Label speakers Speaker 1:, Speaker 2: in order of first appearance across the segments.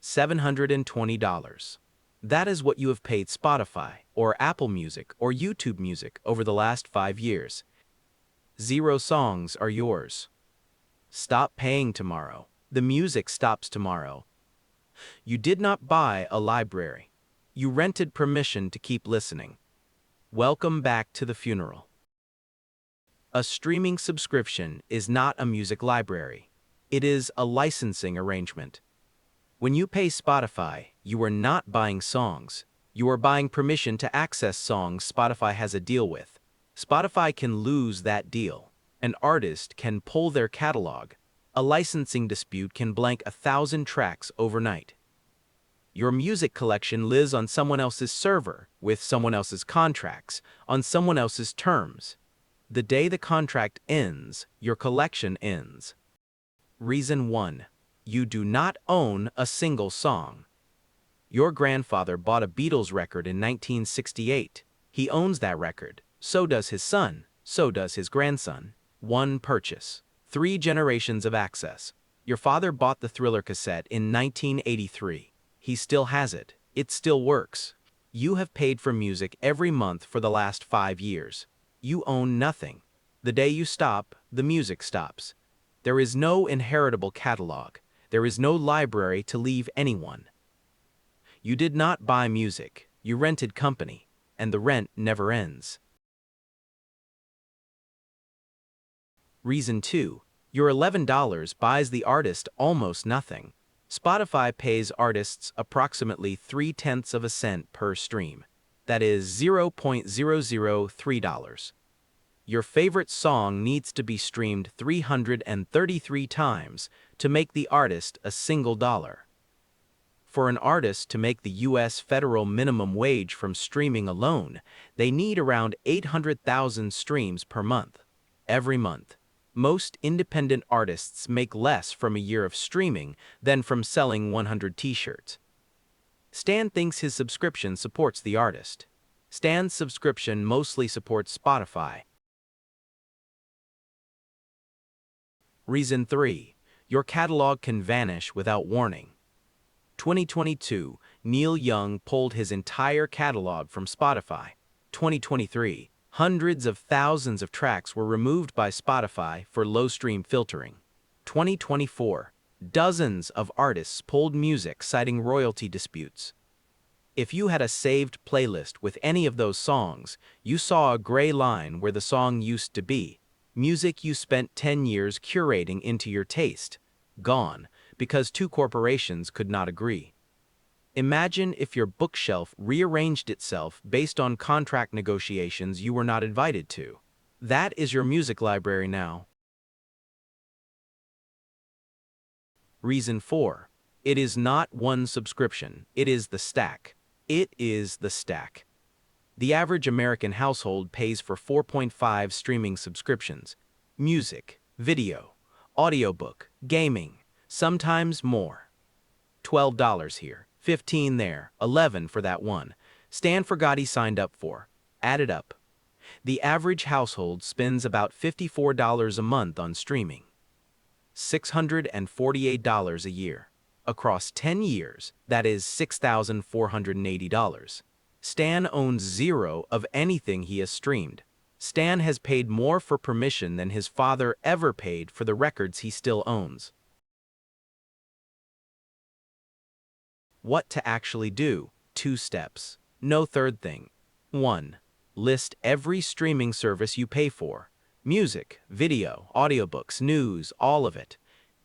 Speaker 1: $720. That is what you have paid Spotify, or Apple Music, or YouTube Music over the last 5 years. 0 songs are yours. Stop paying tomorrow. The music stops tomorrow. You did not buy a library. You rented permission to keep listening. Welcome back to the funeral. A streaming subscription is not a music library. It is a licensing arrangement. When you pay Spotify, you are not buying songs. You are buying permission to access songs Spotify has a deal with. Spotify can lose that deal. An artist can pull their catalog. A licensing dispute can blank 1,000 tracks overnight. Your music collection lives on someone else's server, with someone else's contracts, on someone else's terms. The day the contract ends, your collection ends. Reason 1. You do not own a single song. Your grandfather bought a Beatles record in 1968. He owns that record. So does his son. So does his grandson. One purchase. 3 generations of access. Your father bought the Thriller cassette in 1983. He still has it. It still works. You have paid for music every month for the last 5 years. You own nothing. The day you stop, the music stops. There is no inheritable catalog. There is no library to leave anyone. You did not buy music. You rented company, and the rent never ends. Reason 2. Your $11 buys the artist almost nothing. Spotify pays artists approximately 0.3 of a cent per stream. That is $0.003. Your favorite song needs to be streamed 333 times to make the artist a single dollar. For an artist to make the U.S. federal minimum wage from streaming alone, they need around 800,000 streams per month. Every month. Most independent artists make less from a year of streaming than from selling 100 t-shirts. Stan thinks his subscription supports the artist. Stan's subscription mostly supports Spotify. Reason 3. Your catalog can vanish without warning. 2022, Neil Young pulled his entire catalog from Spotify. 2023, hundreds of thousands of tracks were removed by Spotify for low stream filtering. 2024, dozens of artists pulled music citing royalty disputes. If you had a saved playlist with any of those songs, you saw a gray line where the song used to be. Music you spent 10 years curating into your taste. Gone, because 2 corporations could not agree. Imagine if your bookshelf rearranged itself based on contract negotiations you were not invited to. That is your music library now. Reason 4. It is not one subscription. It is the stack. It is the stack. The average American household pays for 4.5 streaming subscriptions. Music, video, audiobook, gaming, sometimes more. $12 here, $15 there, $11 for that one. Stan forgot he signed up for. Add it up. The average household spends about $54 a month on streaming. $648 a year. Across 10 years, that is $6,480. Stan owns 0 of anything he has streamed. Stan has paid more for permission than his father ever paid for the records he still owns. What to actually do? 2 steps. No third thing. 1. List every streaming service you pay for. Music, video, audiobooks, news, all of it.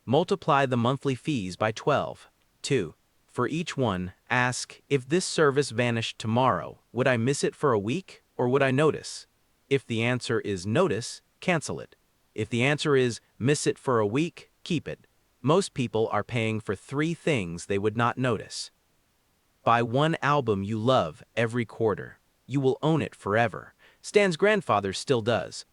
Speaker 1: Multiply the monthly fees by 12. 2. For each one, ask, if this service vanished tomorrow, would I miss it for a week, or would I notice? If the answer is notice, cancel it. If the answer is miss it for a week, keep it. Most people are paying for 3 things they would not notice. Buy 1 album you love every quarter. You will own it forever. Stan's grandfather still does.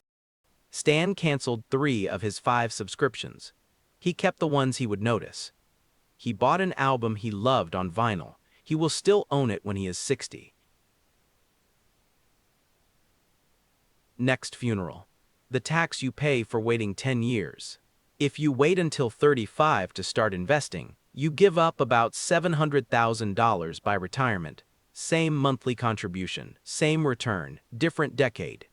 Speaker 1: Stan canceled 3 of his 5 subscriptions. He kept the ones he would notice. He bought an album he loved on vinyl. He will still own it when he is 60. Next funeral. The tax you pay for waiting 10 years. If you wait until 35 to start investing, You give up about $700,000 by retirement. Same monthly contribution, same return, different decade.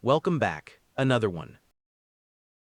Speaker 1: Welcome back, another one.